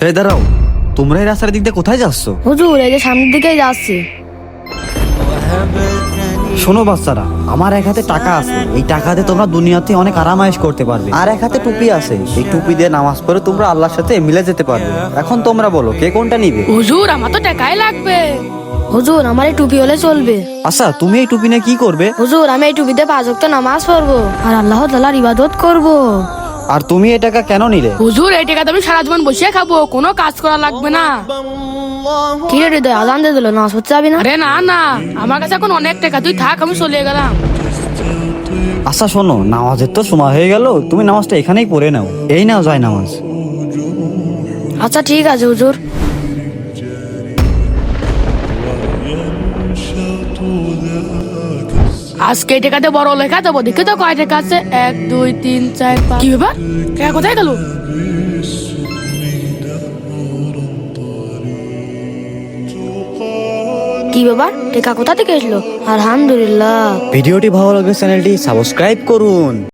এই দাঁড়াও, তোমরা এই রাস্তার দিক দিয়ে কোথায় যাচ্ছ? হুজুর এই যে সামনের দিকেই যাচ্ছি। শোনো বাচ্চারা, আমার এক হাতে টাকা আছে, এই টাকাতে তোমরা দুনিয়াতে অনেক আরামায়েশ করতে পারবে। আর এক হাতে টুপি আছে, এই টুপি দিয়ে নামাজ পড়ে তোমরা আল্লাহর সাথে মিলে যেতে পারবে। এখন তোমরা বলো কে কোনটা নিবে? হুজুর আমার তো টাকাই লাগবে। হুজুর আমার এই টুপি হলে চলবে। আচ্ছা, তুমি এই টুপি নিয়ে কি করবে? হুজুর আমি এই টুপিতে 5 ওয়াক্ত নামাজ পড়বো আর আল্লাহ তাআলার ইবাদত করব। আর তুমি এই টাকা কেন নিলে? হুজুর এই টাকাতে আমি সারা জীবন বসে খাবো, কোনো কাজ করা লাগবে না। কি রে হৃদয়, আজান দিয়ে দিল, নামাজ পড়তে যাবি না? আরে না না, আমার কাছে এখন অনেক টাকা, তুই থাক, আমি চলে গেলাম। আচ্ছা শোনো, নামাজের তো সময় হয়ে গেল, তুমি নামাজটা এখানেই পড়ে নাও। এই নাও যায় নামাজ। আচ্ছা ঠিক আছে হুজুর। আজকে এই টাকাতে বড় লেখা দেবো, দেখে তো কয় টাকা আছে, 1 2 3 4 5। কি ব্যাপার, টাকা কোথায় গেল? কি ব্যাপার, টাকা কোথা থেকে এসলো? আলহামদুলিল্লাহ। ভিডিওটি ভালো লাগলে চ্যানেলটি সাবস্ক্রাইব করুন।